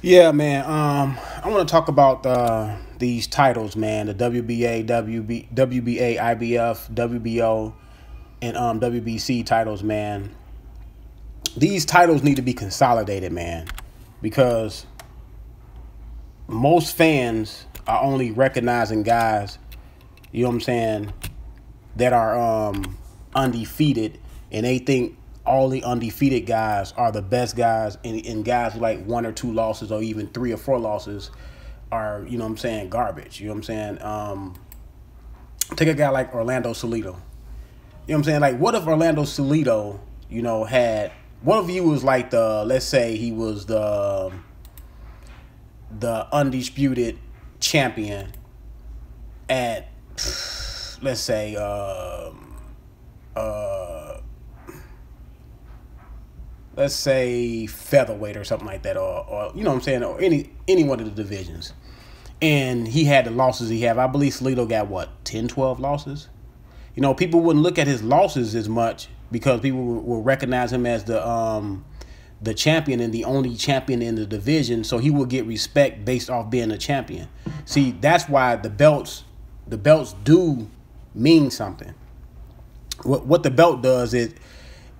Yeah, man. I want to talk about these titles, man. The WBA, WBA, IBF, WBO, and WBC titles, man. These titles need to be consolidated, man, because most fans are only recognizing guys, you know what I'm saying, that are undefeated, and they think all the undefeated guys are the best guys, and guys with like one or two losses or even three or four losses are, you know what I'm saying, garbage. You know what I'm saying? Take a guy like Orlando Salido. You know what I'm saying? Like, what if Orlando Salido, had, what if he was like let's say he was the undisputed champion at, let's say, let's say featherweight or something like that, or you know what I'm saying, or any one of the divisions. And he had the losses he have. I believe Salido got what, 10, 12 losses? People wouldn't look at his losses as much because people will recognize him as the champion and the only champion in the division, so he will get respect based off being a champion. See, that's why the belts do mean something. What the belt does is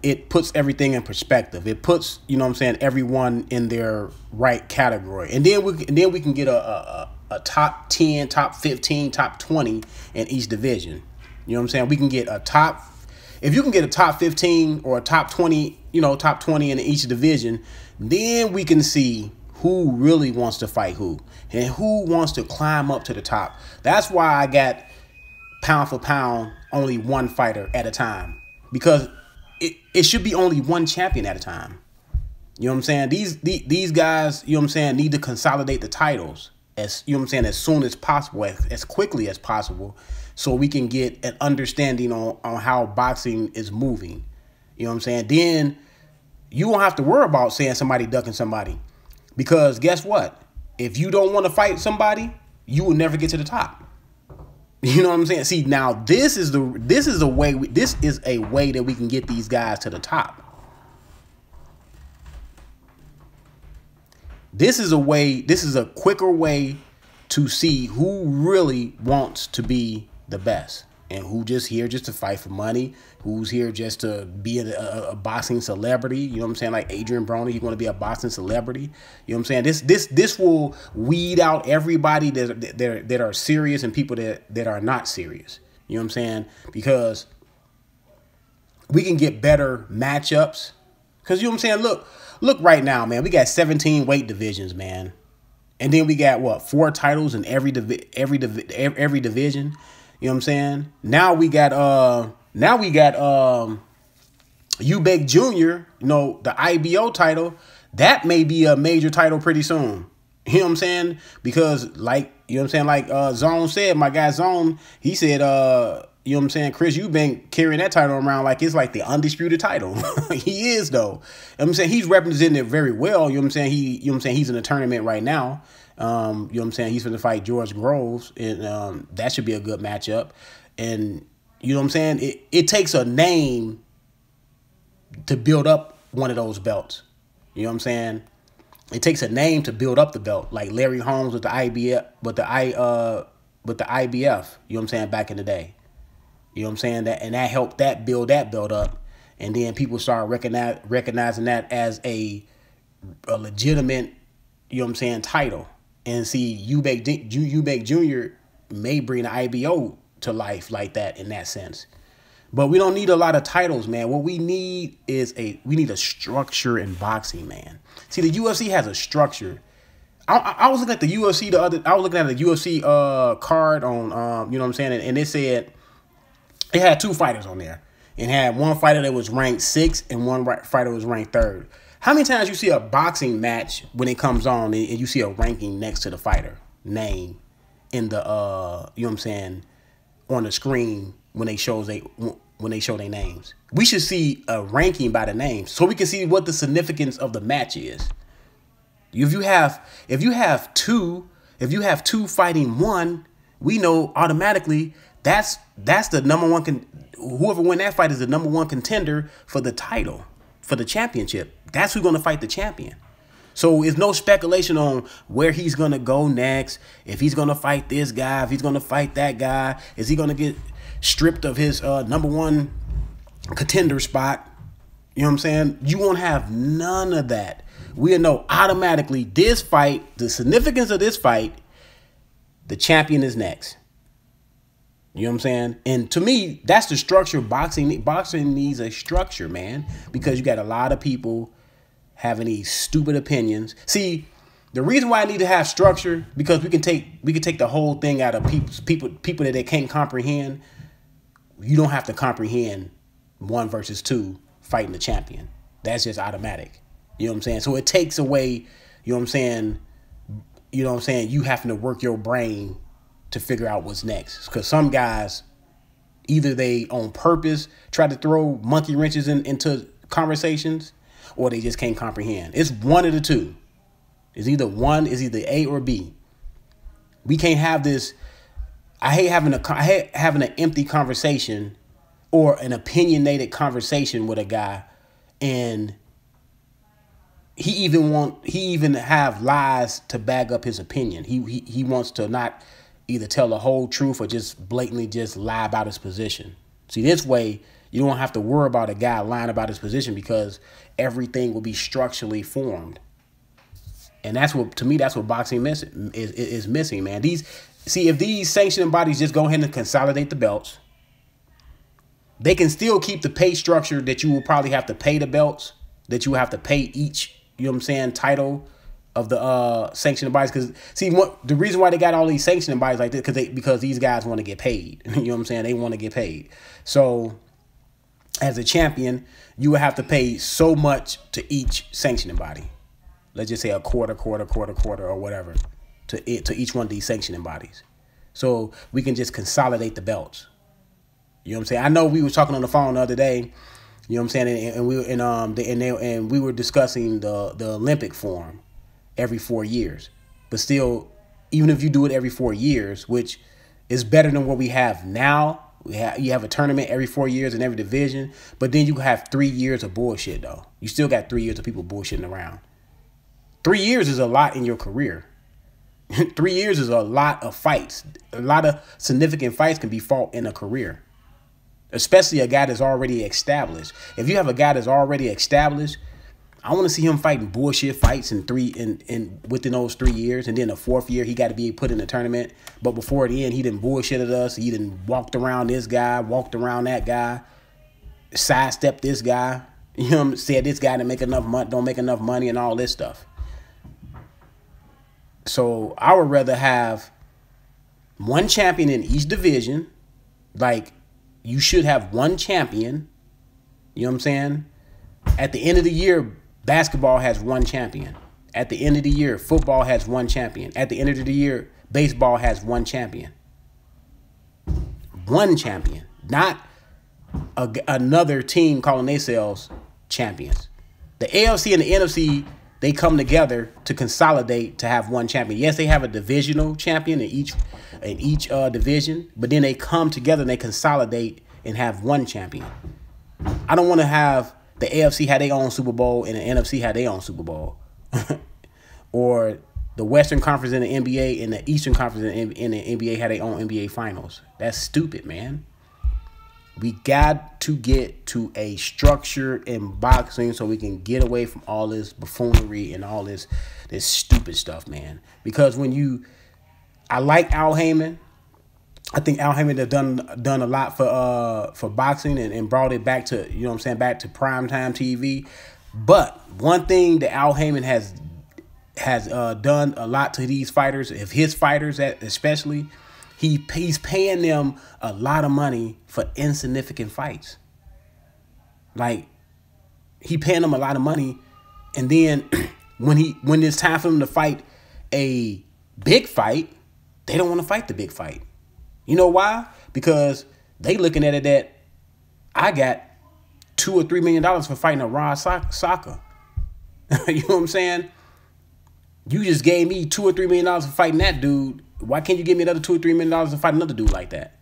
it puts everything in perspective. It puts, you know what I'm saying, everyone in their right category. And then we can get a top 10, top 15, top 20 in each division. You know what I'm saying? We can get a top, if you can get a top 15 or a top 20, top 20 in each division, then we can see who really wants to fight who and who wants to climb up to the top. That's why I got pound for pound only one fighter at a time, because it should be only one champion at a time. You know what I'm saying? These guys, you know what I'm saying, need to consolidate the titles as, you know what I'm saying, as soon as possible, as quickly as possible, so we can get an understanding on how boxing is moving. You know what I'm saying? Then you won't have to worry about saying somebody ducking somebody, because guess what? If you don't want to fight somebody, you will never get to the top. You know what I'm saying? See, now this is a way that we can get these guys to the top. This is a quicker way to see who really wants to be the best and who just here just to fight for money, who's here just to be a boxing celebrity. You know what I'm saying? Like Adrian Brony, he's going to be a boxing celebrity. You know what I'm saying? This will weed out everybody that are serious and people that are not serious. You know what I'm saying? Because we can get better matchups. Because, you know what I'm saying? Look right now, man. We got 17 weight divisions, man. And then we got what, 4 titles in every division. You know what I'm saying? Now we got Eubank Jr., the IBO title. That may be a major title pretty soon. You know what I'm saying? Because like, you know what I'm saying, like Zone said, my guy Zone, he said, you know what I'm saying, Chris Eubank carrying that title around like it's like the undisputed title. He is, though. You know what I'm saying? He's representing it very well. You know what I'm saying? You know what I'm saying? He's in a tournament right now. You know what I'm saying? He's going to fight George Groves, and that should be a good matchup. And you know what I'm saying? It takes a name to build up one of those belts. You know what I'm saying? It takes a name to build up the belt, like Larry Holmes with the IBF, with the IBF. You know what I'm saying? Back in the day. You know what I'm saying? That helped build that belt up, and then people start recognizing that as a legitimate, you know what I'm saying, title. And see, Eubank Jr. may bring the IBO to life like that in that sense. But we don't need a lot of titles, man. What we need is we need a structure in boxing, man. See, the UFC has a structure. I was looking at the UFC I was looking at the UFC card on you know what I'm saying, and it said it had 2 fighters on there. It had one fighter that was ranked 6th and one fighter was ranked 3rd. How many times you see a boxing match when it comes on and you see a ranking next to the fighter name in the you know what I'm saying, on the screen when they show their names? We should see a ranking by the names so we can see what the significance of the match is. If you have two fighting one, we know automatically that's the number one. Whoever win that fight is the number 1 contender for the title, for the championship. That's who's going to fight the champion. So it's no speculation on where he's going to go next, if he's going to fight this guy, if he's going to fight that guy, is he going to get stripped of his #1 contender spot. You know what I'm saying? You won't have none of that. We'll know automatically this fight, the significance of this fight, the champion is next. You know what I'm saying? And to me, that's the structure of boxing. Boxing needs a structure, man, because you got a lot of people having these stupid opinions. See, the reason why I need to have structure, because we can take the whole thing out of people that they can't comprehend. You don't have to comprehend 1 versus 2 fighting the champion. That's just automatic. You know what I'm saying? So it takes away, you know what I'm saying? You know what I'm saying? You having to work your brain to figure out what's next. Because some guys, either they on purpose try to throw monkey wrenches into conversations, or they just can't comprehend. It's one of the two. It's either A or B. We can't have this. I hate having an empty conversation or an opinionated conversation with a guy, and he even have lies to back up his opinion. He wants to not either tell the whole truth or just blatantly just lie about his position. See, this way you don't have to worry about a guy lying about his position, because everything will be structurally formed. And that's what, to me, that's what boxing is missing, man. If these sanctioning bodies just go ahead and consolidate the belts, they can still keep the pay structure that you will probably have to pay the belts, that you will have to pay each, you know what I'm saying, title of the sanctioning bodies. Because, see, the reason why they got all these sanctioning bodies like this, because these guys want to get paid. You know what I'm saying? They want to get paid. So as a champion, you would have to pay so much to each sanctioning body. Let's just say a quarter, or whatever, to each one of these sanctioning bodies. So we can just consolidate the belts. You know what I'm saying? I know we were talking on the phone the other day, you know what I'm saying, and we were discussing the Olympic form every 4 years. But still, even if you do it every 4 years, which is better than what we have now, you have a tournament every 4 years in every division, but then you have 3 years of bullshit, though. You still got 3 years of people bullshitting around. 3 years is a lot in your career. 3 years is a lot of fights. A lot of significant fights can be fought in a career, especially a guy that's already established. If you have a guy that's already established, I want to see him fighting bullshit fights within those 3 years, and then the 4th year he got to be put in the tournament. But before the end, he didn't bullshitted us. He didn't walked around this guy, walked around that guy, sidestepped this guy. You know, said this guy don't make enough money, and all this stuff. So I would rather have one champion in each division. Like, you should have one champion. You know what I'm saying? At the end of the year, basketball has one champion. At the end of the year, football has one champion. At the end of the year, baseball has one champion. One champion. Not another team calling themselves champions. The AFC and the NFC, they come together to consolidate to have one champion. Yes, they have a divisional champion in each division, but then they come together and they consolidate and have one champion. I don't want to have the AFC have their own Super Bowl and the NFC have their own Super Bowl. Or the Western Conference in the NBA and the Eastern Conference in the NBA have their own NBA Finals. That's stupid, man. We got to get to a structure in boxing so we can get away from all this buffoonery and all this stupid stuff, man. Because I like Al Heyman. I think Al Heyman has done a lot for boxing and brought it back to, you know what I'm saying, back to primetime TV. But one thing that Al Heyman has done a lot to these fighters, if his fighters especially, he's paying them a lot of money for insignificant fights. Like, he paying them a lot of money, and then when it's time for them to fight a big fight, they don't want to fight the big fight. You know why? Because they looking at it that I got $2 or $3 million for fighting a raw soccer. You know what I'm saying? You just gave me $2 or $3 million for fighting that dude. Why can't you give me another $2 or $3 million to fight another dude like that?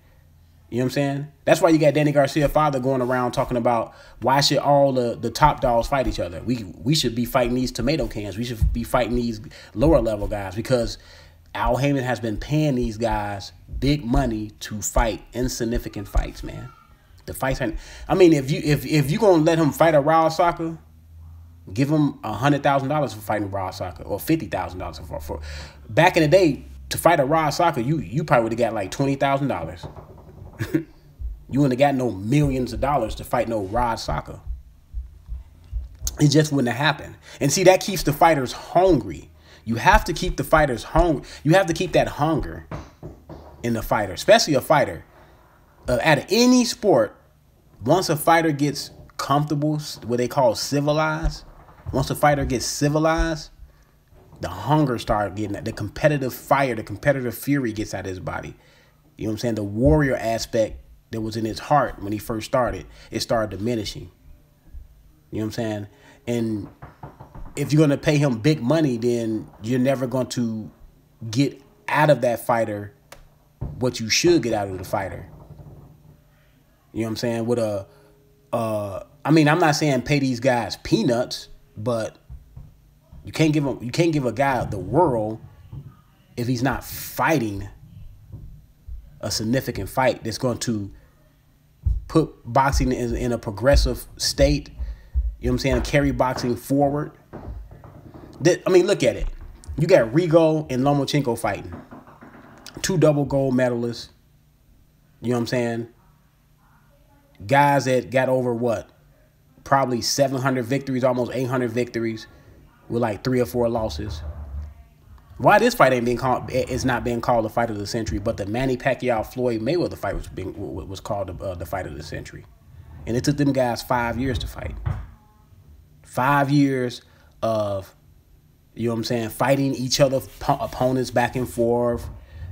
You know what I'm saying? That's why you got Danny Garcia father going around talking about why should all the top dogs fight each other? We should be fighting these tomato cans. We should be fighting these lower level guys because Al Heyman has been paying these guys big money to fight insignificant fights, man. The fights, I mean, if you gonna let him fight a Raw Soccer, give him $100,000 for fighting Raw Soccer or $50,000 for. Back in the day, to fight a Raw Soccer, you probably would have got like $20,000. You wouldn't have got no millions of dollars to fight no Rod Soccer. It just wouldn't have happened. And see, that keeps the fighters hungry. You have to keep the fighters hungry. You have to keep that hunger in the fighter, especially a fighter. Out of any sport, once a fighter gets comfortable, what they call civilized, once a fighter gets civilized, the hunger starts getting, the competitive fire, the competitive fury gets out of his body. You know what I'm saying? The warrior aspect that was in his heart when he first started, it started diminishing. You know what I'm saying? And if you're going to pay him big money, then you're never going to get out of that fighter what you should get out of the fighter. You know what I'm saying? With I mean, I'm not saying pay these guys peanuts, but you can't give a guy the world if he's not fighting a significant fight that's going to put boxing in a progressive state. You know what I'm saying? Carry boxing forward. I mean, look at it. You got Rigo and Lomachenko fighting. 2 double gold medalists. You know what I'm saying? Guys that got over what? Probably 700 victories, almost 800 victories with like 3 or 4 losses. Why this fight ain't being called? It's not being called the fight of the century, but the Manny Pacquiao Floyd Mayweather fight was called the fight of the century, and it took them guys 5 years to fight. 5 years of, you know what I'm saying, fighting each other's opponents back and forth.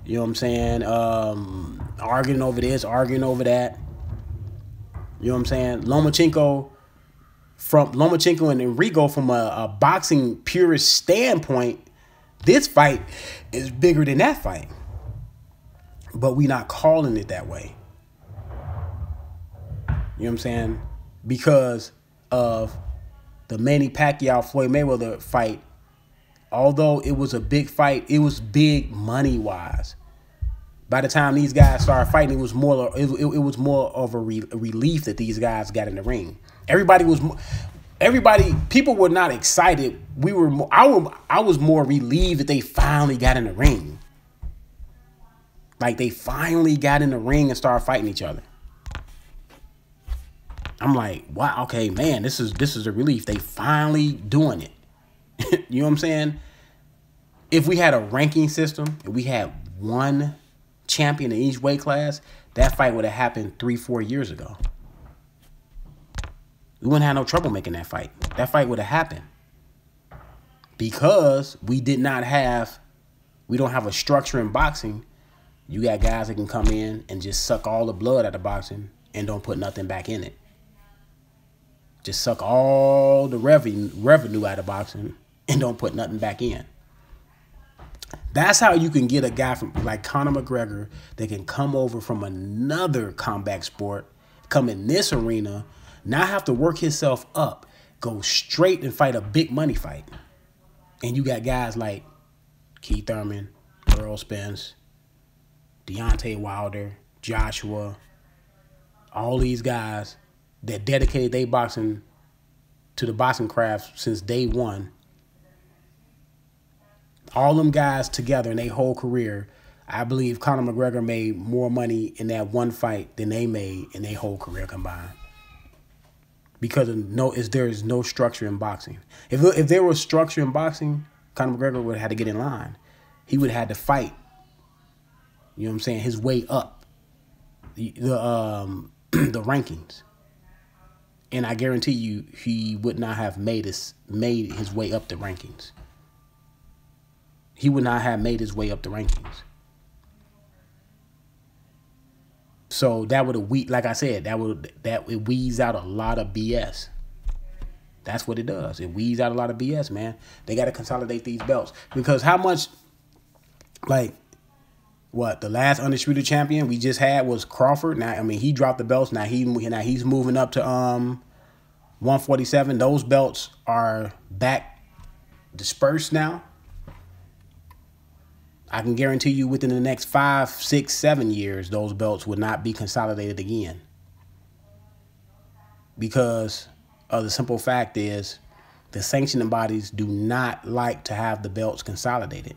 You know what I'm saying, arguing over this, arguing over that. You know what I'm saying, Lomachenko and Rigo from a boxing purist standpoint. This fight is bigger than that fight. But we not calling it that way. You know what I'm saying? Because of the Manny Pacquiao Floyd Mayweather fight, although it was a big fight, it was big money-wise. By the time these guys started fighting, it was more of a relief that these guys got in the ring. People were not excited. I was more relieved that they finally got in the ring. Like they finally got in the ring and started fighting each other. I'm like, wow, okay, man, this is a relief. They finally doing it. You know what I'm saying? If we had a ranking system, if we had one champion in each weight class, that fight would have happened 3-4 years ago. We wouldn't have no trouble making that fight. That fight would have happened. Because we don't have a structure in boxing. You got guys that can come in and just suck all the blood out of boxing and don't put nothing back in it. Just suck all the revenue out of boxing and don't put nothing back in. That's how you can get a guy from like Conor McGregor that can come over from another combat sport, come in this arena, not have to work himself up, go straight and fight a big money fight. And you got guys like Keith Thurman, Earl Spence, Deontay Wilder, Joshua, all these guys that dedicated their boxing to the boxing craft since day one. All them guys together in their whole career, I believe Conor McGregor made more money in that one fight than they made in their whole career combined. Because there is no structure in boxing. If there was structure in boxing, Conor McGregor would have had to get in line. He would have had to fight, you know what I'm saying, his way up the rankings. And I guarantee you he would not have made his way up the rankings. He would not have made his way up the rankings. So that would have like I said, it weeds out a lot of BS. That's what it does. It weeds out a lot of BS, man. They got to consolidate these belts because how much, like, What, the last undisputed champion we just had was Crawford. Now, I mean, he dropped the belts. Now he's moving up to 147. Those belts are back dispersed now. I can guarantee you within the next 5, 6, 7 years, those belts will not be consolidated again. Because of the simple fact is the sanctioning bodies do not like to have the belts consolidated.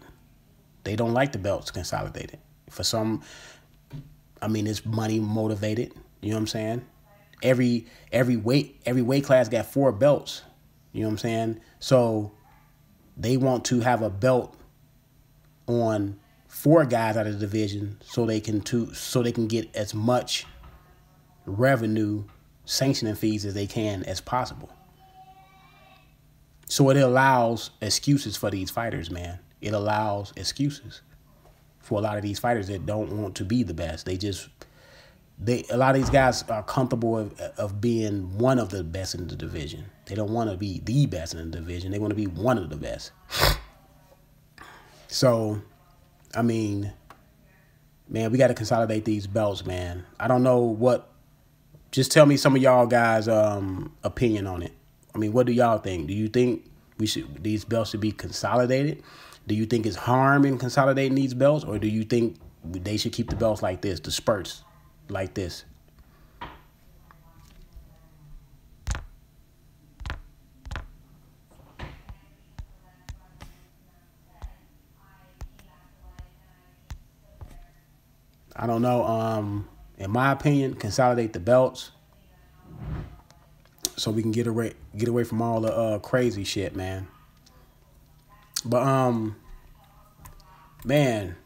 They don't like the belts consolidated. For some, I mean, it's money motivated. You know what I'm saying? Every weight class got 4 belts. You know what I'm saying? So they want to have a belt on 4 guys out of the division so they can get as much revenue, sanctioning fees as they can as possible. So it allows excuses for these fighters, man. It allows excuses for a lot of these fighters that don't want to be the best. A lot of these guys are comfortable of being one of the best in the division. They don't want to be the best in the division. They want to be one of the best. So, I mean, man, we got to consolidate these belts, man. I don't know what. Just tell me some of y'all guys' opinion on it. I mean, what do y'all think? Do you think these belts should be consolidated? Do you think it's harm in consolidating these belts, or do you think they should keep the belts like this, dispersed like this? I don't know. In my opinion, consolidate the belts so we can get away from all the crazy shit, man. But man,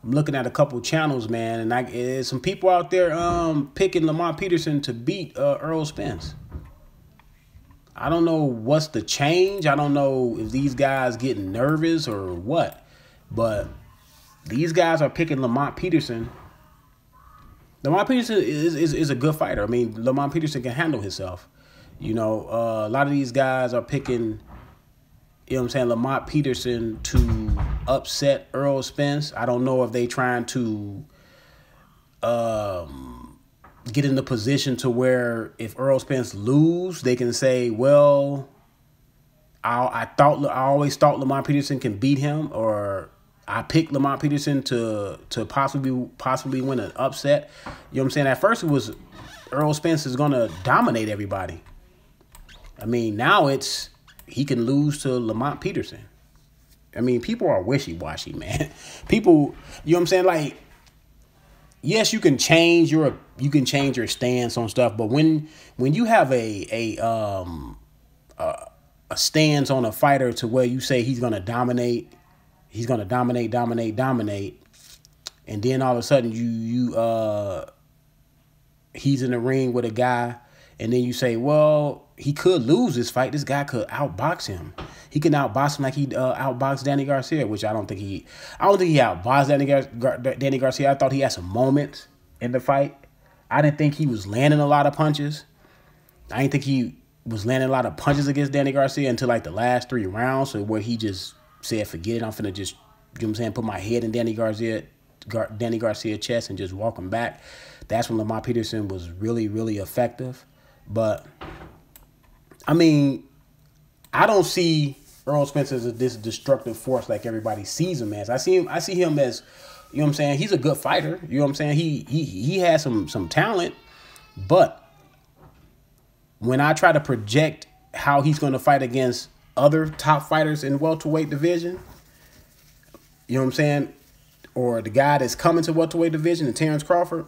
I'm looking at a couple channels, man, and there's some people out there picking Lamont Peterson to beat Errol Spence. I don't know what's the change. I don't know if these guys getting nervous or what, but these guys are picking Lamont Peterson. Lamont Peterson is a good fighter. I mean, Lamont Peterson can handle himself. You know, a lot of these guys are picking, you know what I'm saying, Lamont Peterson to upset Errol Spence. I don't know if they trying to get in the position to where if Errol Spence lose, they can say, well, I always thought Lamont Peterson can beat him, or I picked Lamont Peterson to possibly win an upset. You know what I'm saying? At first it was Errol Spence is going to dominate everybody. I mean, now it's he can lose to Lamont Peterson. I mean, people are wishy-washy, man. People, you know what I'm saying? Like, yes, you can change your stance on stuff, but when you have a stance on a fighter to where you say he's going to dominate, and then all of a sudden he's in the ring with a guy, and then you say, well, he could lose this fight. This guy could outbox him. He can outbox him like he outboxed Danny Garcia, which I don't think he outboxed Danny Garcia. I thought he had some moments in the fight. I didn't think he was landing a lot of punches. I didn't think he was landing a lot of punches against Danny Garcia until like the last 3 rounds, so where he just said, forget it, I'm finna just, you know what I'm saying, put my head in Danny Garcia's chest and just walk him back. That's when Lamont Peterson was really, really effective. But, I mean, I don't see Errol Spence as this destructive force like everybody sees him as. I see him as, you know what I'm saying, he's a good fighter. You know what I'm saying? He has some talent. But when I try to project how he's going to fight against other top fighters in welterweight division, you know what I'm saying, or the guy that's coming to welterweight division, Terrence Crawford,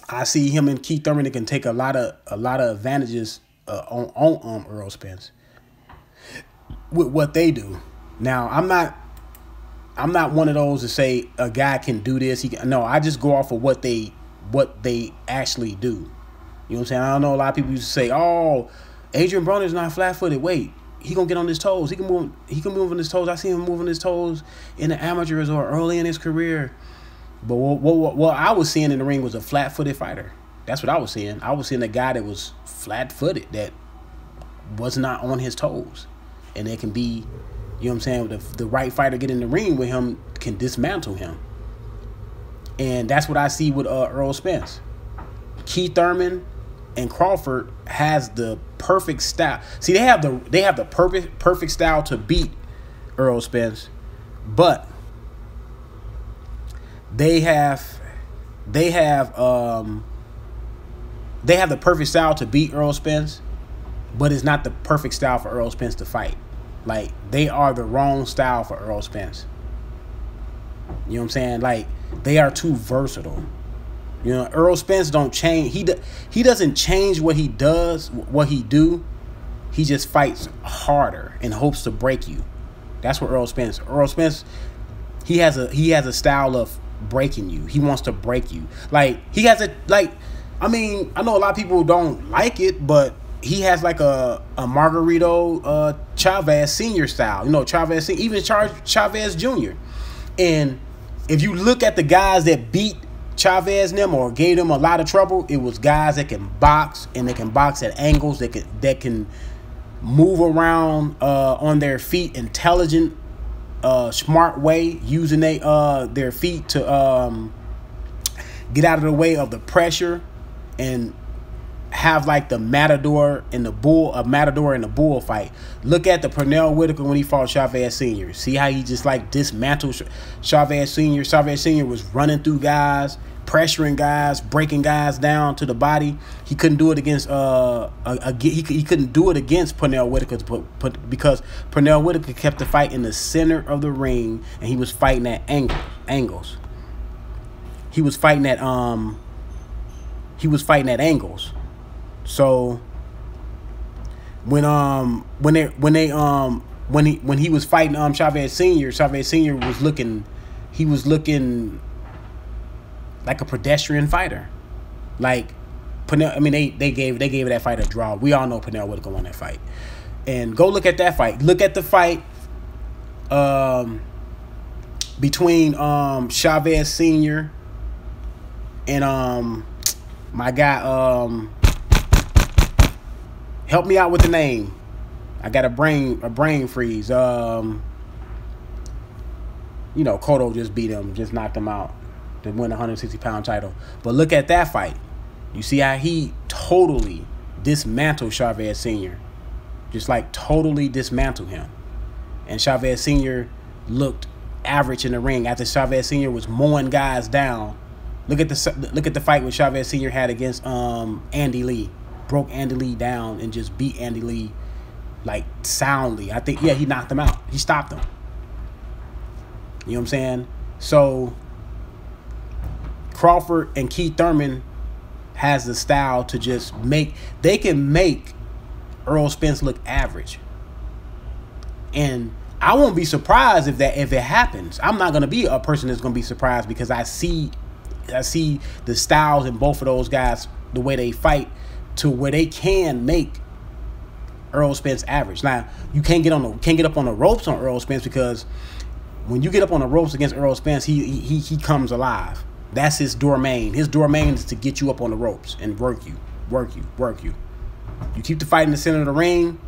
I see him and Keith Thurman that can take a lot of advantages on Errol Spence with what they do. Now, I'm not one of those to say a guy can do this. No, I just go off of what they actually do. You know what I'm saying? I don't know, a lot of people used to say, oh, Adrian Broner's not flat-footed. Wait, he gonna get on his toes. He can move on his toes. I see him moving his toes in the amateurs or early in his career. But what I was seeing in the ring was a flat-footed fighter. That's what I was seeing. I was seeing a guy that was flat-footed, that was not on his toes, and that can be You know what I'm saying? The right fighter get in the ring with him can dismantle him. And that's what I see with Errol Spence. Keith Thurman and Crawford has the perfect style. See, they have the perfect style to beat Errol Spence, but they have the perfect style to beat Errol Spence, but it's not the perfect style for Errol Spence to fight. Like, they are the wrong style for Errol Spence. You know what I'm saying? Like, they are too versatile. You know, Errol Spence don't change. He doesn't change what he does, what he do. He just fights harder and hopes to break you. That's what Errol Spence. Errol Spence, he has a style of breaking you. He wants to break you. Like, he has a, like, I mean, I know a lot of people don't like it, but he has like a Margarito Chavez Sr. style. You know, Chavez, even Chavez Jr. And if you look at the guys that beat Chavez and them or gave them a lot of trouble, it was guys that can box, and they can box at angles, that can move around on their feet, intelligent, smart way, using their feet to get out of the way of the pressure, and have like the matador and the bull fight. Look at the Pernell Whitaker when he fought Chavez Sr. See how he just like dismantled Chavez Sr. Chavez Sr. was running through guys, pressuring guys, breaking guys down to the body. He couldn't do it against he couldn't do it against Pernell Whitaker because Pernell Whitaker kept the fight in the center of the ring, and he was fighting at angles. He was fighting at angles. So when he was fighting Chavez Sr. was looking like a pedestrian fighter. Like Pernell, I mean, they gave that fight a draw. We all know Pernell Whitaker won that fight. And go look at that fight. Look at the fight between Chavez Sr. and my guy, help me out with the name. I got a brain freeze. You know, Cotto just beat him, just knocked him out to win the 160-pound title. But look at that fight. You see how he totally dismantled Chavez Sr. Just like totally dismantled him. And Chavez Sr. looked average in the ring after Chavez Sr. was mowing guys down. Look at the fight with Chavez Sr. had against Andy Lee. Broke Andy Lee down and just beat Andy Lee like soundly. I think, yeah, he knocked him out. He stopped him. You know what I'm saying? So Crawford and Keith Thurman has the style to just they can make Errol Spence look average. And I won't be surprised if it happens. I'm not going to be a person that's going to be surprised, because I see the styles in both of those guys, the way they fight, to where they can make Errol Spence average. Now, you can't get up on the ropes on Errol Spence, because when you get up on the ropes against Errol Spence, he comes alive. That's his domain. His domain is to get you up on the ropes and work you. You keep the fight in the center of the ring,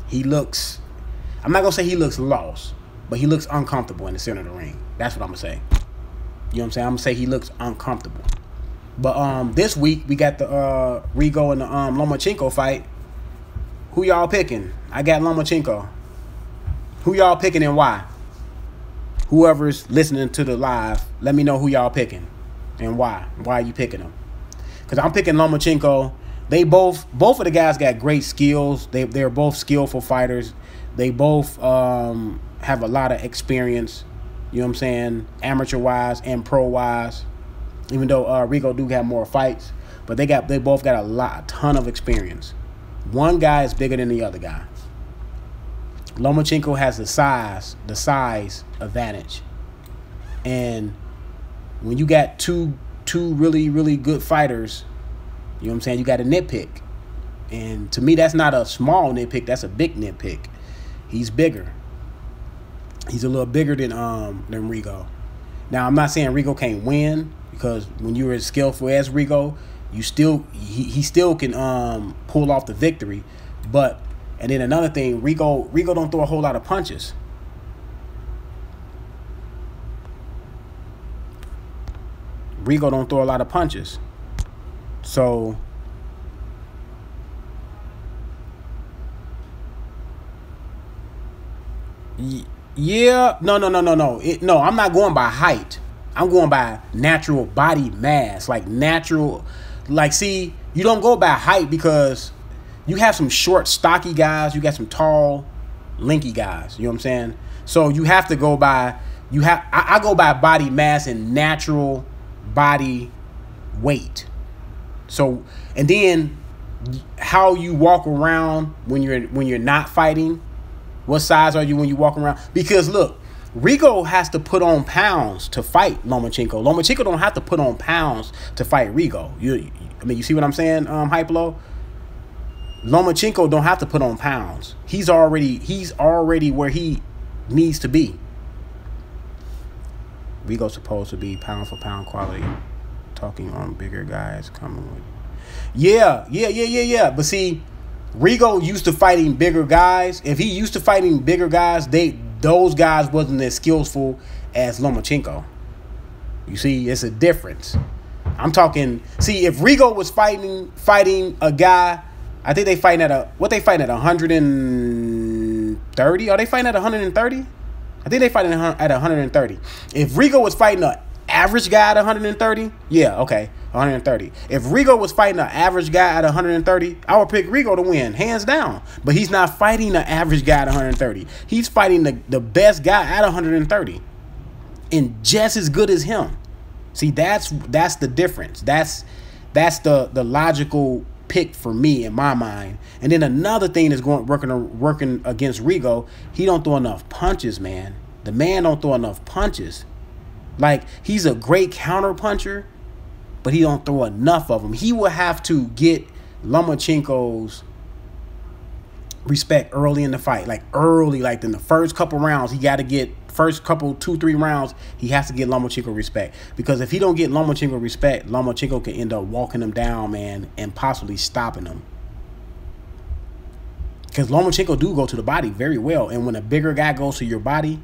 he looks, I'm not going to say he looks lost, but he looks uncomfortable in the center of the ring. That's what I'm going to say. You know what I'm saying? I'm going to say he looks uncomfortable. But this week, we got the Rigo and the Lomachenko fight. Who y'all picking? I got Lomachenko. Who y'all picking and why? Whoever's listening to the live, let me know who y'all picking and why. Why are you picking them? Because I'm picking Lomachenko. They both of the guys got great skills. They're both skillful fighters. They both have a lot of experience. You know what I'm saying? Amateur-wise and pro-wise. Even though Rigo do have more fights, but they both got a ton of experience. One guy is bigger than the other guy. Lomachenko has the size advantage. And when you got two really, really good fighters, you know what I'm saying, you got to nitpick. And to me, that's not a small nitpick, that's a big nitpick. He's bigger. He's a little bigger than Rigo. Now, I'm not saying Rigo can't win, because when you're as skillful as Rigo, he still can pull off the victory. And then another thing, Rigo don't throw a whole lot of punches. Rigo don't throw a lot of punches. So yeah, no. No, I'm not going by height. I'm going by natural body mass, like natural. Like, see, you don't go by height because you have some short, stocky guys. You got some tall, lanky guys. You know what I'm saying? So you have to go by. I go by body mass and natural body weight. So, and then how you walk around when you're not fighting. What size are you when you walk around? Because look, Rigo has to put on pounds to fight Lomachenko. Lomachenko don't have to put on pounds to fight Rigo. I mean, you see what I'm saying, Hypelo? Lomachenko don't have to put on pounds. He's already where he needs to be. Rigo's supposed to be pound for pound quality. Talking on bigger guys coming with. Yeah. But see, Rigo used to fighting bigger guys. If he used to fighting bigger guys, those guys wasn't as skillful as Lomachenko. You see, it's a difference. I'm talking. See, if Rigo was fighting a guy, I think they fighting at 130. Are they fighting at 130? I think they fighting at 130. If Rigo was fighting an average guy at 130, yeah, okay, 130. If Rigo was fighting an average guy at 130, I would pick Rigo to win, hands down. But he's not fighting an average guy at 130. He's fighting the best guy at 130, and just as good as him. See, that's the difference. That's the logical pick for me in my mind. And then another thing that's working against Rigo, he don't throw enough punches, man. The man don't throw enough punches. Like, he's a great counter puncher, but he don't throw enough of them. He will have to get Lomachenko's respect early in the fight. Like, early, like in the first couple rounds, he got to get first couple 2-3 rounds, he has to get Lomachenko respect. Because if he don't get Lomachenko respect, Lomachenko can end up walking him down, man, and possibly stopping him. Because Lomachenko do go to the body very well. And when a bigger guy goes to your body,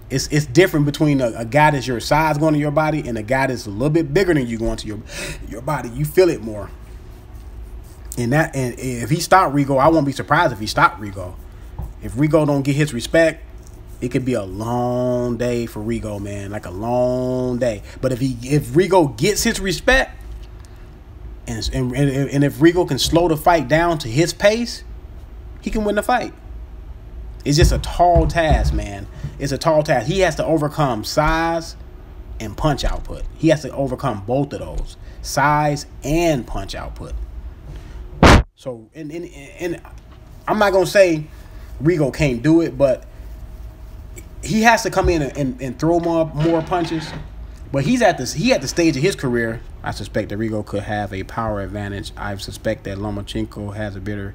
it's different between a guy that's your size going to your body and a guy that's a little bit bigger than you going to your body. You feel it more. And if he stopped Rigo, I won't be surprised if he stopped Rigo. If Rigo don't get his respect, it could be a long day for Rigo, man. Like a long day. But if Rigo gets his respect, and if Rigo can slow the fight down to his pace, he can win the fight. It's just a tall task, man. It's a tall task. He has to overcome size and punch output. He has to overcome both of those, size and punch output. So, and I'm not gonna say Rigo can't do it, but he has to come in and throw more punches. But he at the stage of his career, I suspect that Rigo could have a power advantage. I suspect that Lomachenko has a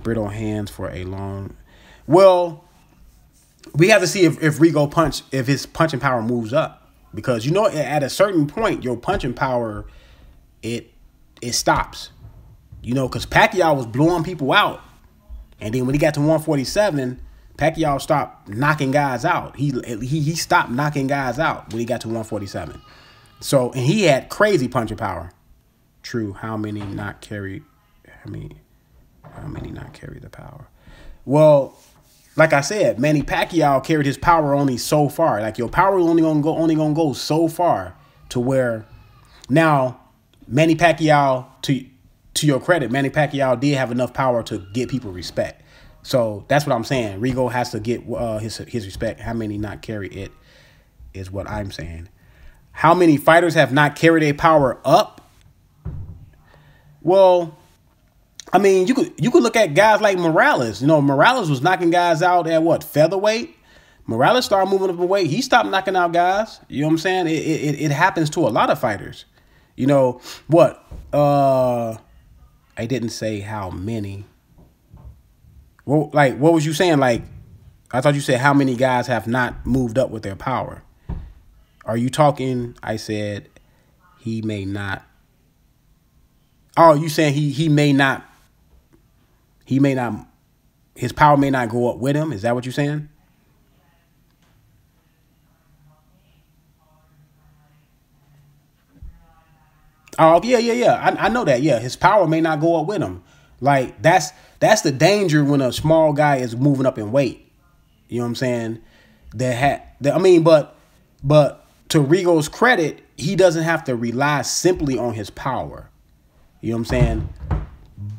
brittle hands for a long. Well, we have to see if Rigo if his punching power moves up, because at a certain point your punching power it stops. Because Pacquiao was blowing people out, and then when he got to 147. Pacquiao stopped knocking guys out. He stopped knocking guys out when he got to 147. So, and he had crazy punching power. True. How many not carry the power? Well, like I said, Manny Pacquiao carried his power only so far. Like, your power is only gonna go so far, to where now Manny Pacquiao, to your credit, Manny Pacquiao did have enough power to get people respect. So that's what I'm saying. Rigo has to get his respect. How many not carry it is what I'm saying. How many fighters have not carried their power up? Well, I mean, you could look at guys like Morales. Morales was knocking guys out at what, featherweight? Morales started moving up in weight. He stopped knocking out guys. You know what I'm saying? It happens to a lot of fighters. What? I didn't say how many. Well, like, what was you saying? Like, I thought you said how many guys have not moved up with their power. Are you talking? I said he may not. Oh, you saying he may not. He may not. His power may not go up with him. Is that what you're saying? Oh yeah, yeah, yeah. I know that. Yeah, his power may not go up with him. Like that's the danger when a small guy is moving up in weight. You know what I'm saying? But to Rigo's credit, he doesn't have to rely simply on his power. You know what I'm saying?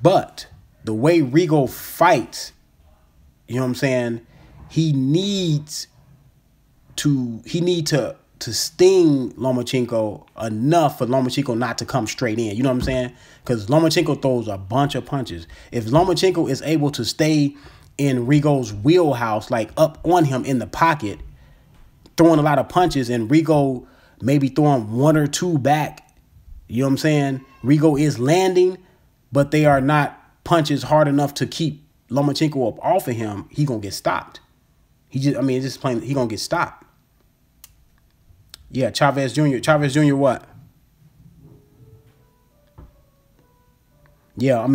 But the way Rigo fights, you know what I'm saying? He needs to sting Lomachenko enough for Lomachenko not to come straight in. You know what I'm saying? Because Lomachenko throws a bunch of punches. If Lomachenko is able to stay in Rigo's wheelhouse, like up on him in the pocket, throwing a lot of punches, and Rigo maybe throwing one or two back, you know what I'm saying? Rigo is landing, but they are not punches hard enough to keep Lomachenko up off of him. He gonna get stopped. He gonna get stopped. Yeah, Chavez Jr. Chavez Jr. what? Yeah,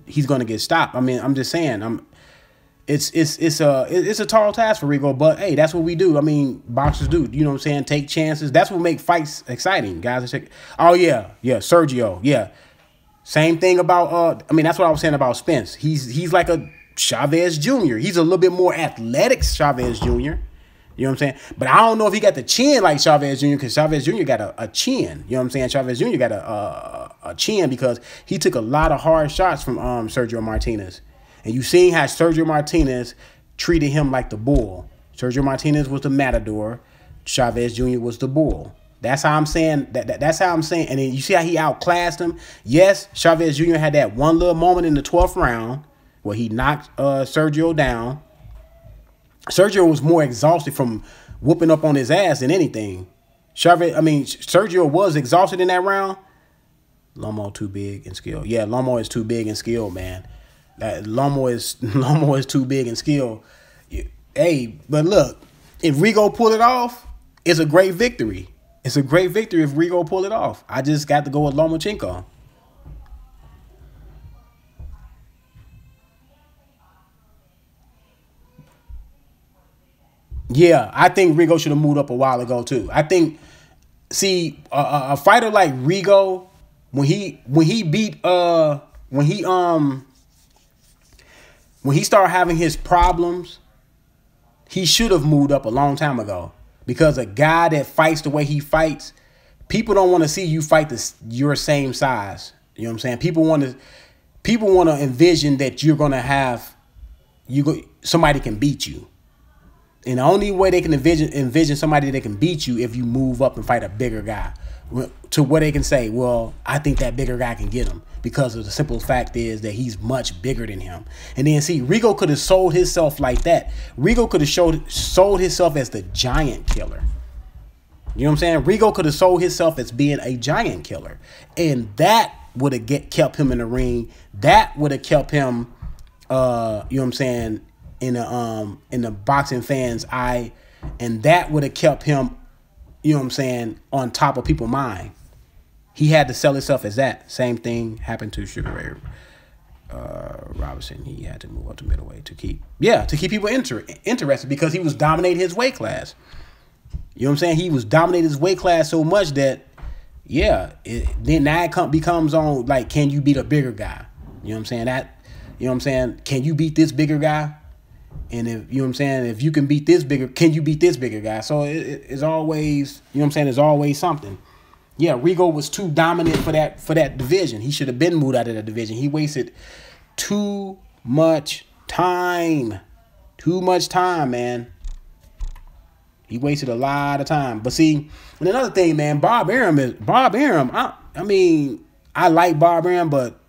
he's gonna get stopped. I'm just saying, it's a tall task for Rigo, but hey, that's what we do. Boxers do. You know what I'm saying? Take chances. That's what makes fights exciting, guys. Oh yeah, Sergio. Yeah, same thing about. That's what I was saying about Spence. He's like a Chavez Jr. He's a little bit more athletic, Chavez Jr. You know what I'm saying? But I don't know if he got the chin like Chavez Jr. because Chavez Jr. got a chin. You know what I'm saying? Chavez Jr. got a chin because he took a lot of hard shots from Sergio Martinez. And you seen how Sergio Martinez treated him like the bull. Sergio Martinez was the matador. Chavez Jr. was the bull. That's how I'm saying. That's how I'm saying. And then you see how he outclassed him? Yes, Chavez Jr. had that one little moment in the 12th round where he knocked Sergio down. Sergio was more exhausted from whooping up on his ass than anything. Sergio was exhausted in that round. Lomo too big and skilled. Yeah, Lomo is too big and skilled, man. Lomo is too big and skilled. Hey, but look, if Rigo pull it off, it's a great victory. It's a great victory if Rigo pull it off. I just got to go with Lomachenko. Yeah, I think Rigo should have moved up a while ago too. I think, a fighter like Rigo, when he started having his problems, he should have moved up a long time ago. Because a guy that fights the way he fights, people don't want to see you fight your same size. You know what I'm saying? People want to envision that you're gonna have somebody can beat you. And the only way they can envision somebody that can beat you if you move up and fight a bigger guy. To where they can say, well, I think that bigger guy can get him. Because of the simple fact is that he's much bigger than him. And then Rigo could have sold himself like that. Rigo could have sold himself as the giant killer. You know what I'm saying? Rigo could have sold himself as being a giant killer. And that would have kept him in the ring. That would have kept him, you know what I'm saying, in the boxing fans' eye, and that would have kept him, you know what I'm saying, on top of people's mind. He had to sell himself as that. Same thing happened to Sugar Ray Robinson. He had to move up to middleweight to keep people interested because he was dominating his weight class. You know what I'm saying? He was dominating his weight class so much that, then that becomes on, like, can you beat a bigger guy? You know what I'm saying? You know what I'm saying? Can you beat this bigger guy? And if, you know what I'm saying, if you can beat this bigger, can you beat this bigger guy? So it's always, you know what I'm saying, there's always something. Yeah, Rigo was too dominant for that division. He should have been moved out of that division. He wasted too much time. Too much time, man. He wasted a lot of time. But see, and another thing, man, Bob Arum, I like Bob Arum, but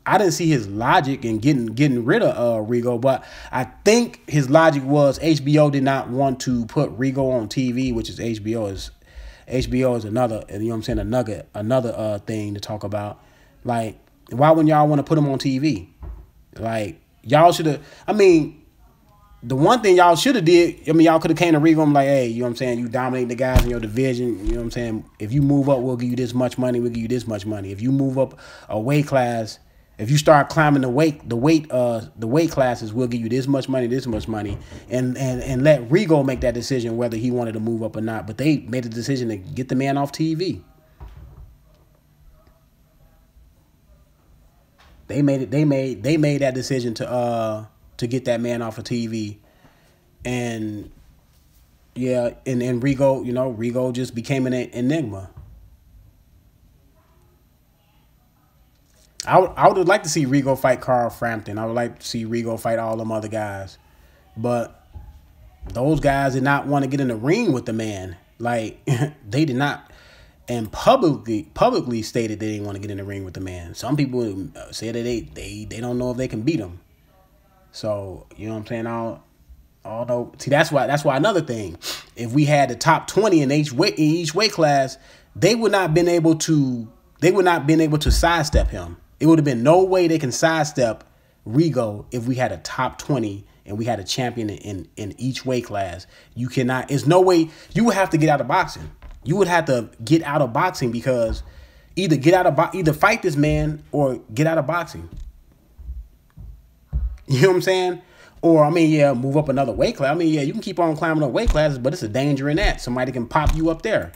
I didn't see his logic in getting rid of Rigo, but I think his logic was HBO did not want to put Rigo on TV, which is HBO is another, you know what I'm saying, another thing to talk about. Like, why wouldn't y'all want to put him on TV? Like, y'all should have, the one thing y'all should have did, y'all could have came to Rigo and like, hey, you know what I'm saying, you dominate the guys in your division, you know what I'm saying, if you move up, we'll give you this much money, we'll give you this much money. If you move up a weight class, If you start climbing the weight classes, we'll give you this much money, and let Rigo make that decision whether he wanted to move up or not. But they made the decision to get the man off TV. They made that decision to get that man off of TV, and yeah, and Rigo, Rigo just became an enigma. I would like to see Rigo fight Carl Frampton. I would like to see Rigo fight all them other guys. But those guys did not want to get in the ring with the man. Like, they did not, and publicly stated they didn't want to get in the ring with the man. Some people say that they don't know if they can beat him. So, you know what I'm saying? Although, see, that's why another thing. If we had the top 20 in each weight class, they would not been able to sidestep him. It would have been no way they can sidestep Rigo if we had a top 20 and we had a champion in each weight class. You cannot. There's no way. You would have to get out of boxing. You would have to get out of boxing because either fight this man or get out of boxing. You know what I'm saying? Or, I mean, yeah, move up another weight class. I mean, yeah, you can keep on climbing up weight classes, but it's a danger in that. Somebody can pop you up there.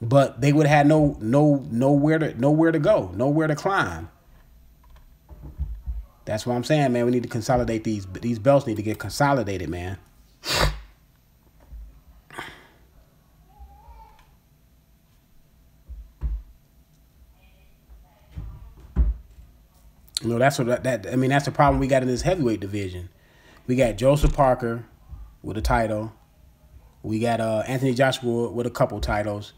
But they would have had nowhere to go, nowhere to climb. That's what I'm saying, man. We need to consolidate these belts need to get consolidated, man. That's that's the problem we got in this heavyweight division. We got Joseph Parker with a title. We got Anthony Joshua with a couple titles.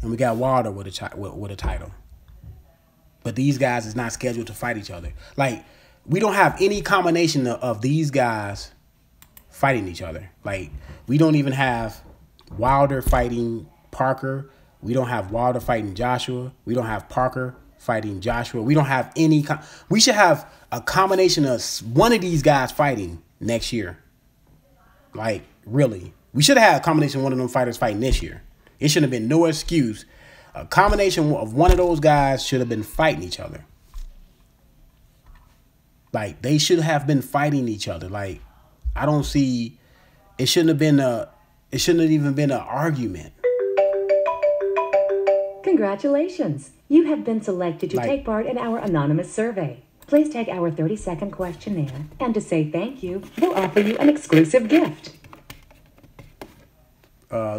And we got Wilder with a title. But these guys is not scheduled to fight each other. Like, we don't have any combination of these guys fighting each other. Like, we don't even have Wilder fighting Parker. We don't have Wilder fighting Joshua. We don't have Parker fighting Joshua. We don't have any. We should have a combination of one of these guys fighting next year. Like, really. We should have had a combination of one of them fighters fighting this year. It shouldn't have been no excuse. A combination of one of those guys should have been fighting each other. Like, they should have been fighting each other. Like, I don't see. It shouldn't have even been an argument. Congratulations. You have been selected to take part in our anonymous survey. Please take our 30-second questionnaire, and to say thank you, we'll offer you an exclusive gift.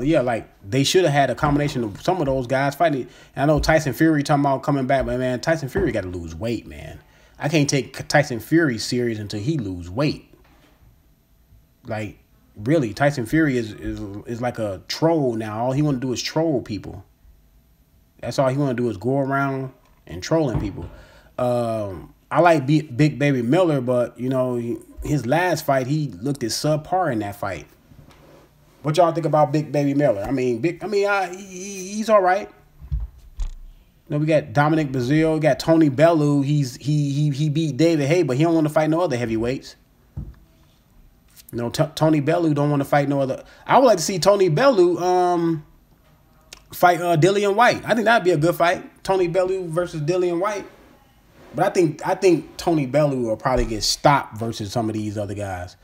Yeah, like, they should have had a combination of some of those guys fighting. And I know Tyson Fury talking about coming back, but man, Tyson Fury got to lose weight, man. I can't take Tyson Fury serious until he lose weight. Like, really, Tyson Fury is like a troll now. All he want to do is troll people. That's all he want to do is go around and trolling people. I like Big Baby Miller, but, his last fight, he looked at subpar in that fight. What y'all think about Big Baby Miller? He's all right. We got Dominic Breazeale, we got Tony Bellew. He beat David Haye, but he don't want to fight no other heavyweights. Tony Bellew don't want to fight no other. I would like to see Tony Bellew fight Dillian White. I think that'd be a good fight. Tony Bellew versus Dillian White. But I think Tony Bellew will probably get stopped versus some of these other guys.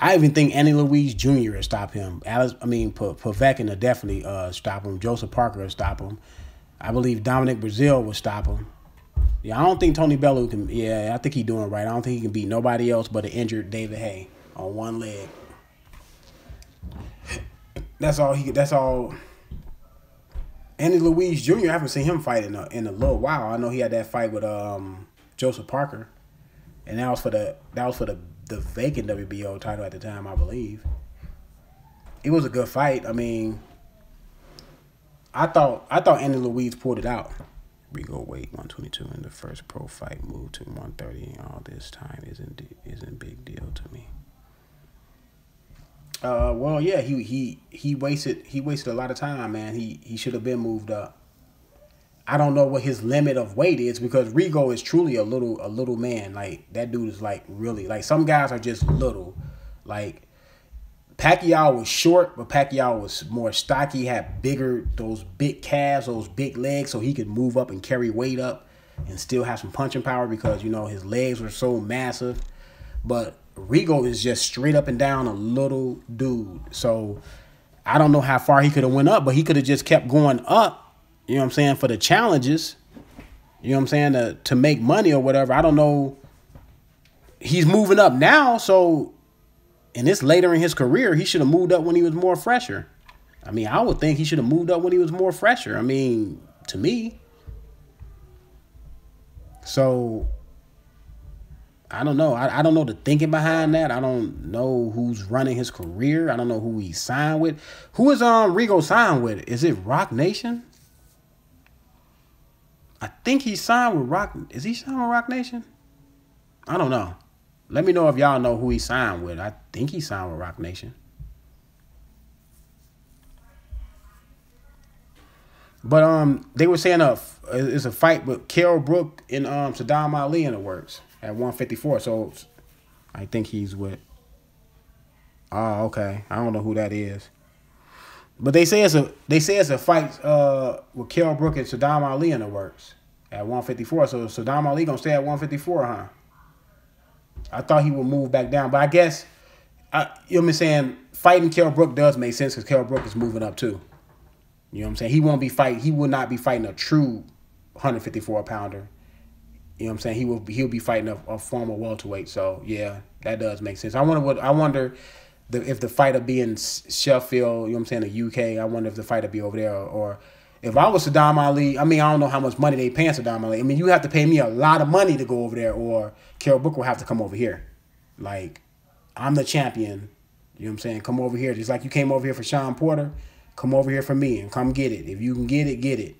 I even think Andy Luis Jr. will stop him. Povetkin will definitely stop him. Joseph Parker will stop him. I believe Dominic Breazeale will stop him. Yeah, I don't think Tony Bellew can. Yeah, I think he's doing right. I don't think he can beat nobody else but an injured David Haye on one leg. That's all. Andy Luis Jr. I haven't seen him fight in a little while. I know he had that fight with Joseph Parker, and that was for the vacant WBO title at the time, I believe. It was a good fight. I thought Andy Luis pulled it out. Rigo weight 122 in the first pro fight, moved to 130. All this time isn't big deal to me. Well, yeah, he wasted a lot of time, man. He should have been moved up. I don't know what his limit of weight is because Rigo is truly a little man. Like, that dude is like really, like, some guys are just little. Like, Pacquiao was short, but Pacquiao was more stocky, had those big calves, those big legs, so he could move up and carry weight up and still have some punching power because, his legs were so massive. But Rigo is just straight up and down a little dude. So I don't know how far he could have went up, but he could have just kept going up, for the challenges, to make money or whatever. I don't know. He's moving up now, so... And it's later in his career, he should have moved up when he was more fresher. I mean, I would think he should have moved up when he was more fresher. I mean, to me. So, I don't know. I don't know the thinking behind that. I don't know who's running his career. I don't know who he signed with. Who is Rigo signed with? Is it Rock Nation? I think he signed with Rock. Is he signed with Rock Nation? I don't know. Let me know if y'all know who he signed with. I think he signed with Rock Nation. But they were saying it's a fight with Kell Brook and Saddam Ali in the works at 154. So I think he's with. Oh, okay. I don't know who that is. But they say it's a fight with Kell Brook and Saddam Ali in the works at 154. So Saddam Ali gonna stay at 154, huh? I thought he would move back down, but I guess, fighting Kell Brook does make sense because Kell Brook is moving up too. You know what I'm saying? He will not be fighting a true 154 pounder. You know what I'm saying? He'll be fighting a former welterweight. So yeah, that does make sense. I wonder if the fight will be in Sheffield. You know what I'm saying? The UK. I wonder if the fight will be over there or if I was Saddam Ali, I don't know how much money they paying Saddam Ali. You have to pay me a lot of money to go over there, or Kell Brook will have to come over here. Like, I'm the champion. You know what I'm saying? Come over here. Just like you came over here for Sean Porter, come over here for me and come get it. If you can get it, get it.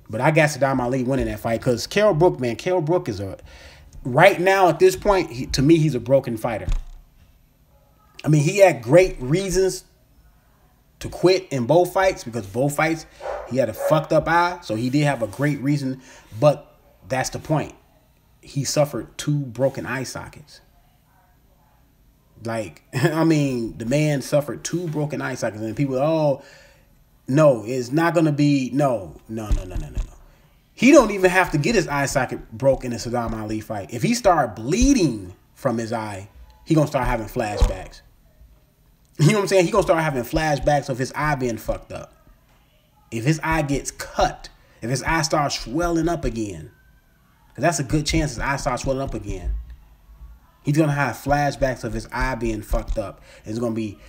But I got Saddam Ali winning that fight because Kell Brook, man, Kell Brook is right now at this point, to me, he's a broken fighter. He had great reasons to quit in both fights because both fights he had a fucked up eye, so he did have a great reason, but that's the point. He suffered 2 broken eye sockets. Like, the man suffered 2 broken eye sockets, and people, no, it's not gonna be no. He don't even have to get his eye socket broke in a Saddam Ali fight. If he start bleeding from his eye, he gonna start having flashbacks. You know what I'm saying? He gonna start having flashbacks of his eye being fucked up. If his eye gets cut, if his eye starts swelling up again, because that's a good chance his eye starts swelling up again. He's gonna have flashbacks of his eye being fucked up. It's gonna be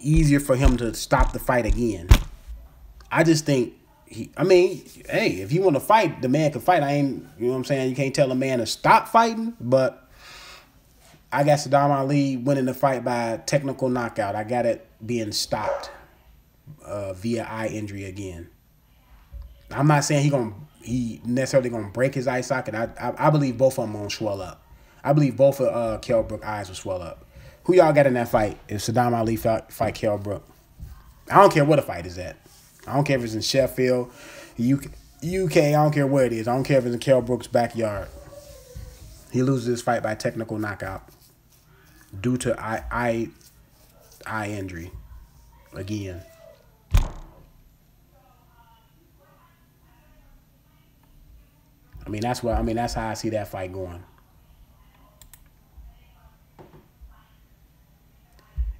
easier for him to stop the fight again. I just think hey, if you want to fight, the man can fight. You know what I'm saying? You can't tell a man to stop fighting, but I got Saddam Ali winning the fight by technical knockout. I got it being stopped via eye injury again. I'm not saying he necessarily gonna break his eye socket. I believe both of them gonna swell up. I believe both of Kell Brook's eyes will swell up. Who y'all got in that fight if Saddam Ali fight Kell Brook? I don't care what the fight is at. I don't care if it's in Sheffield, UK. I don't care where it is. I don't care if it's in Kell Brook's backyard. He loses this fight by technical knockout due to eye injury again. That's how I see that fight going.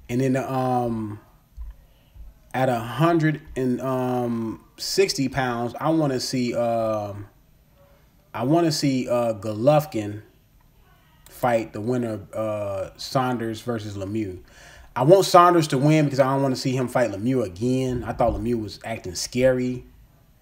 And then at 160 pounds, I want to see Golovkin fight the winner of Saunders versus Lemieux. I want Saunders to win because I don't want to see him fight Lemieux again. I thought Lemieux was acting scary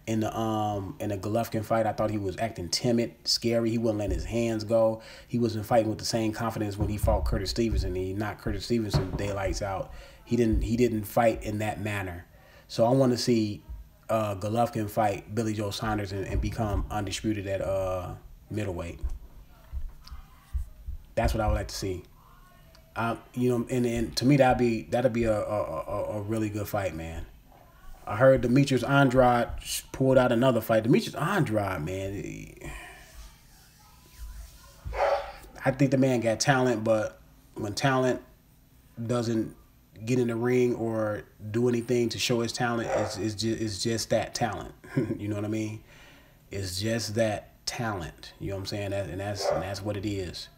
in the Golovkin fight. I thought he was acting timid, scary. He wouldn't let his hands go. He wasn't fighting with the same confidence when he fought Curtis Stevenson. He knocked Curtis Stevenson daylights out. He didn't fight in that manner. So I want to see Golovkin fight Billy Joe Saunders and become undisputed at middleweight. That's what I would like to see. And to me that'd be a really good fight, man. I heard Demetrius Andrade pulled out another fight. Demetrius Andrade, man, I think the man got talent, but when talent doesn't get in the ring or do anything to show his talent, it's just that talent. You know what I mean? It's just that talent. You know what I'm saying? And that's what it is.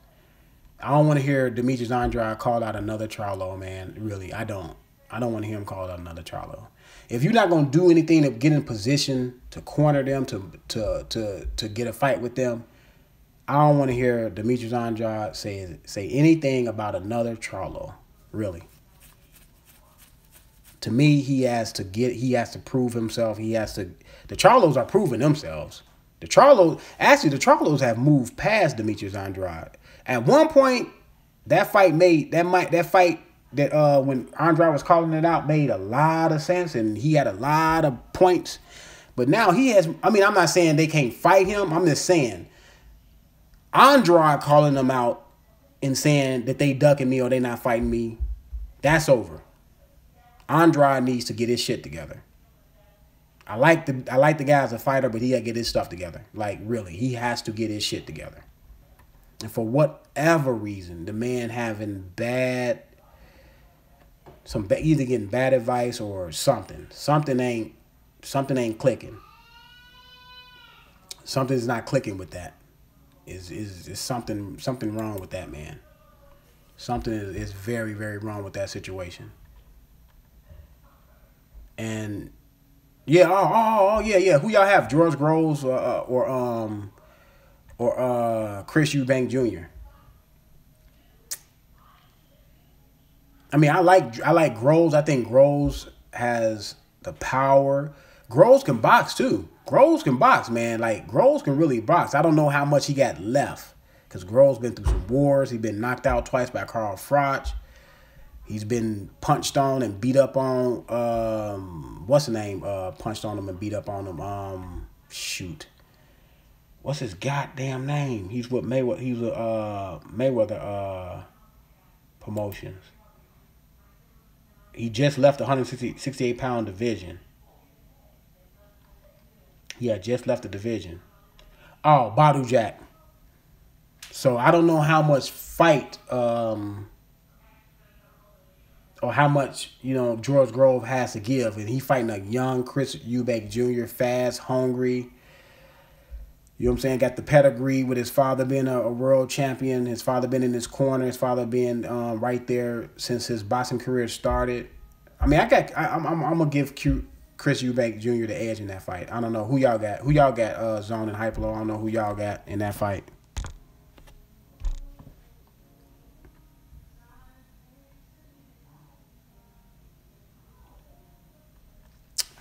I don't want to hear Demetrius Andrade call out another Charlo, man. Really, I don't. I don't want to hear him call out another Charlo. If you're not gonna do anything to get in position to corner them to get a fight with them, I don't want to hear Demetrius Andrade say anything about another Charlo. Really. To me, he has to prove himself. The Charlos are proving themselves. The Charlos have moved past Demetrius Andrade. At one point, that fight that when Andrade was calling it out made a lot of sense, and he had a lot of points. But now he has, I mean, I'm not saying they can't fight him. I'm just saying Andrade calling them out and saying that they ducking me or they not fighting me, that's over. Andrade needs to get his shit together. I like the guy as a fighter, but he got to get his stuff together. Like, really, he has to get his shit together. And for whatever reason, the man having either getting bad advice or something. Something ain't clicking. Something's not clicking with that. Is something wrong with that man. Something is very, very wrong with that situation. And yeah, yeah. Who y'all have? George Groves or Chris Eubank Jr.? I mean, I like Groves. I think Groves has the power. Groves can box too. Groves can box, man. Like, Groves can really box. I don't know how much he got left, because Groves been through some wars. He's been knocked out twice by Carl Froch. He's been punched on and beat up on. What's the name? Punched on him and beat up on him. Shoot. What's his goddamn name? He's with Mayweather. He's with Mayweather Promotions. He just left the 168-pound division. Yeah, just left the division. Oh, Badu Jack. So I don't know how much fight or how much, George Grove has to give. And he fighting a young Chris Eubank Jr., fast, hungry. You know what I'm saying? Got the pedigree with his father being a world champion. His father been in his corner. His father being right there since his boxing career started. I mean, I'm gonna give Chris Eubank Jr. the edge in that fight. I don't know who y'all got. Who y'all got? Zone and Hypelo. I don't know who y'all got in that fight.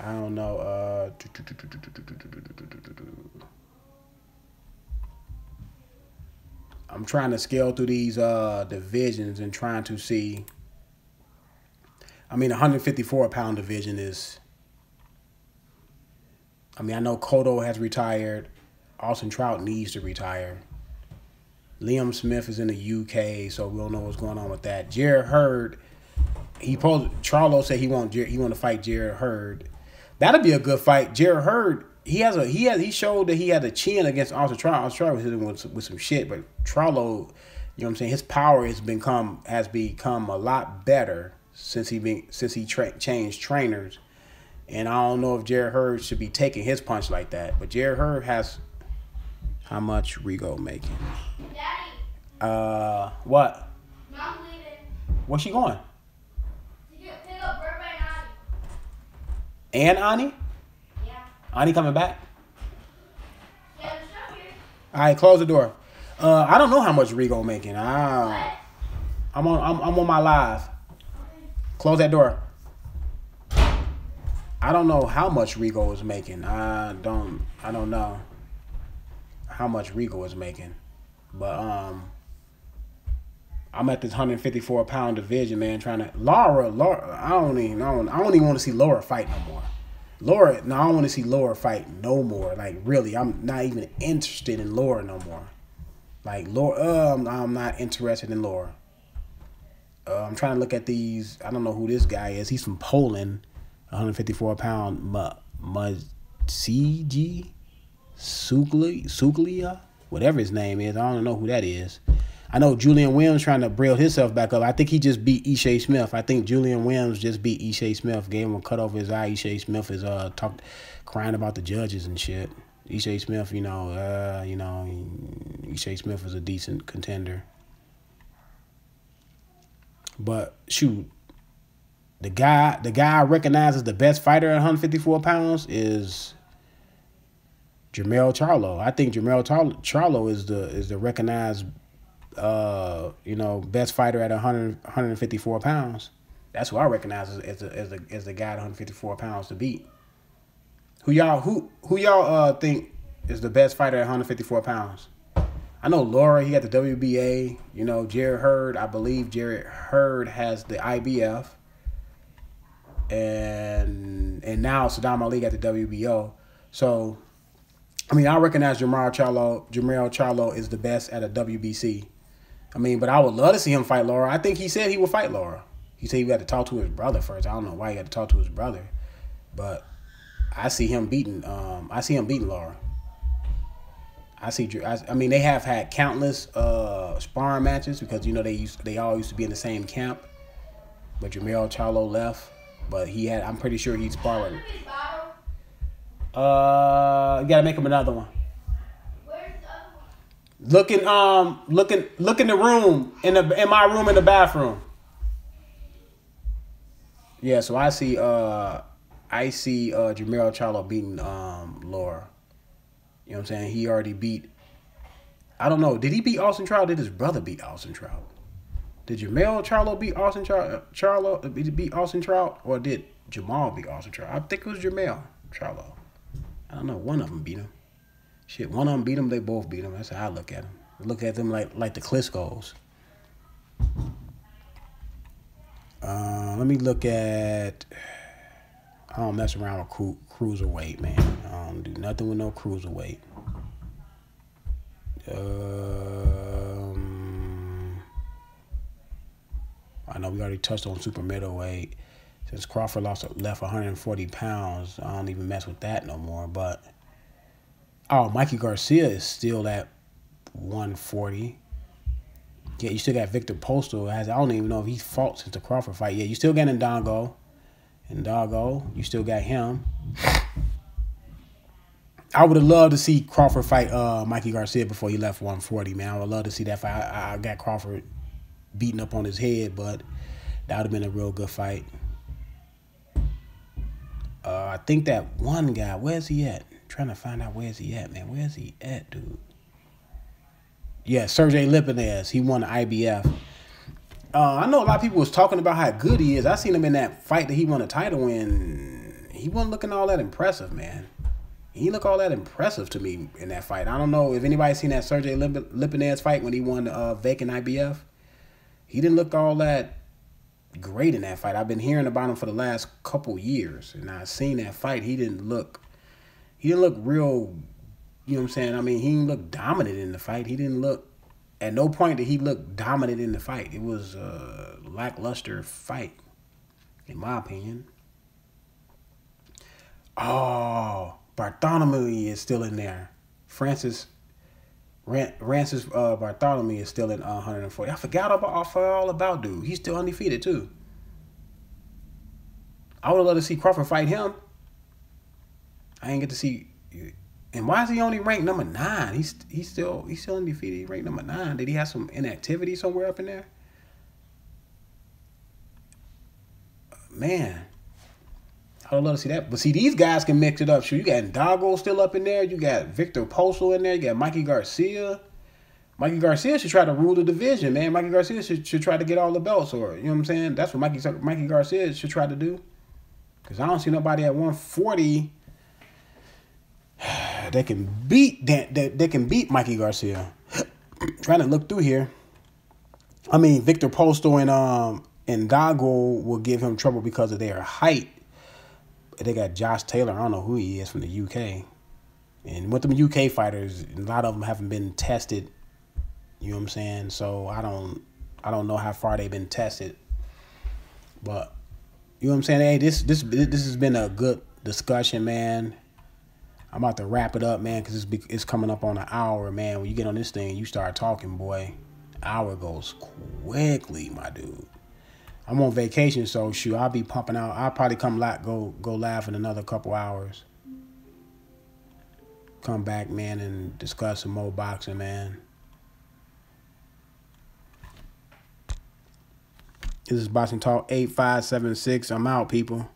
I don't know. I'm trying to scale through these divisions and trying to see. I mean, 154-pound division is. I mean, I know Cotto has retired. Austin Trout needs to retire. Liam Smith is in the UK, so we don't know what's going on with that. Jared Hurd, Charlo said he want to fight Jared Hurd. That'll be a good fight. Jared Hurd, he showed that he had a chin against Austin Trout. Austin Trout was hitting with some shit, but Charlo, you know what I'm saying, his power has become a lot better since he changed trainers. And I don't know if Jared Hurd should be taking his punch like that. But Jared Hurd has how much Rigo making? Daddy. What? Mom leaving. Where's she going? To pick up Burba and Ani. And Ani? Yeah. Ani coming back? Yeah, there's stuff here. All right, close the door. I don't know how much Rigo making. I'm on my live. Close that door. I don't know how much Rigo is making. I don't know how much Rigo is making. But I'm at this 154-pound division, man, trying to Laura, I don't even want to see Laura fight no more. I don't want to see Laura fight no more. Like, really, I'm not even interested in Laura no more. Like, Laura, I'm not interested in Laura. I'm trying to look at these. I don't know who this guy is. He's from Poland. 154-pound Maciej Suglia, whatever his name is. I don't know who that is. I know Julian Williams trying to build himself back up. I think he just beat Ishai Smith. I think Julian Williams just beat Ishai Smith. Gave him a cut over his eye. Ishai Smith is crying about the judges and shit. Ishai Smith, Ishai Smith is a decent contender. But shoot, the guy I recognize as the best fighter at 154 pounds is Jermell Charlo. I think Jermell Charlo is the recognized best fighter at 154 pounds. That's who I recognize as the guy at 154 pounds to beat. Who y'all think is the best fighter at 154 pounds? I know Laura, he got the WBA. Jarrett Hurd, I believe Jarrett Hurd has the IBF. And now Saddam Ali got the WBO. So, I recognize Jermell Charlo is the best at a WBC. But I would love to see him fight Laura. I think he said he would fight Laura. He said he had to talk to his brother first. I don't know why he had to talk to his brother. But I see him beating Laura. They have had countless sparring matches because they all used to be in the same camp. But Jermell Charlo left, but I'm pretty sure he'd spar with him. You gotta make him another one. Where's the other one? Look in the room in my room in the bathroom. Yeah, so I see Jermell Charlo beating Laura. You know what I'm saying? He already beat. I don't know. Did he beat Austin Trout? Or did his brother beat Austin Trout? Did Jermell Charlo beat Austin Trout? Or did Jamal beat Austin Trout? I think it was Jermell Charlo. I don't know. One of them beat him. Shit, one of them beat him. They both beat him. That's how I look at them. I look at them like the Klitschko's. Let me look at. I don't mess around with cruiserweight, man. I don't do nothing with no cruiserweight. I know we already touched on super middleweight. Since Crawford left 140 pounds, I don't even mess with that no more. But Mikey Garcia is still at 140. Yeah, you still got Victor Postal. I don't even know if he fought since the Crawford fight. Yeah, you still got Ndongo. You still got him. I would have loved to see Crawford fight Mikey Garcia before he left 140, man. I would love to see that fight. I got Crawford beating up on his head, but that would have been a real good fight. I think that one guy, where's he at? I'm trying to find out where's he at, man. Where's he at, dude? Yeah, Sergey Lipinets. He won the IBF. I know a lot of people was talking about how good he is. I seen him in that fight that he won a title in. He wasn't looking all that impressive, man. He looked all that impressive to me in that fight. I don't know if anybody's seen that Sergey Lipinets fight when he won the vacant IBF. He didn't look all that great in that fight. I've been hearing about him for the last couple years, and I seen that fight. He didn't look real. You know what I'm saying? He didn't look dominant in the fight. He didn't look. At no point did he look dominant in the fight. It was a lackluster fight, in my opinion. Oh, Bartholomew is still in there. Francis Bartholomew is still in 140. I forgot all about dude. He's still undefeated too. I would have loved to see Crawford fight him. I didn't get to see. And why is he only ranked number 9? He's still undefeated. He ranked number 9. Did he have some inactivity somewhere up in there? Man, I would love to see that. But see, these guys can mix it up. Sure, you got Ndago still up in there. You got Victor Postal in there. You got Mikey Garcia. Mikey Garcia should try to rule the division, man. Mikey Garcia should try to get all the belts, or you know what I'm saying? That's what Mikey Garcia should try to do. Because I don't see nobody at 140. They can beat Mikey Garcia. Trying to look through here. Victor Postal and Ndago will give him trouble because of their height. They got Josh Taylor. I don't know who he is from the UK. And with them UK fighters, a lot of them haven't been tested. You know what I'm saying? So I don't know how far they've been tested. But you know what I'm saying? Hey, this has been a good discussion, man. I'm about to wrap it up, man, because it's coming up on an hour, man. When you get on this thing, you start talking, boy. Hour goes quickly, my dude. I'm on vacation, so shoot, I'll be pumping out. I'll probably come go live in another couple hours. Come back, man, and discuss some more boxing, man. This is Boxing Talk 8576. I'm out, people.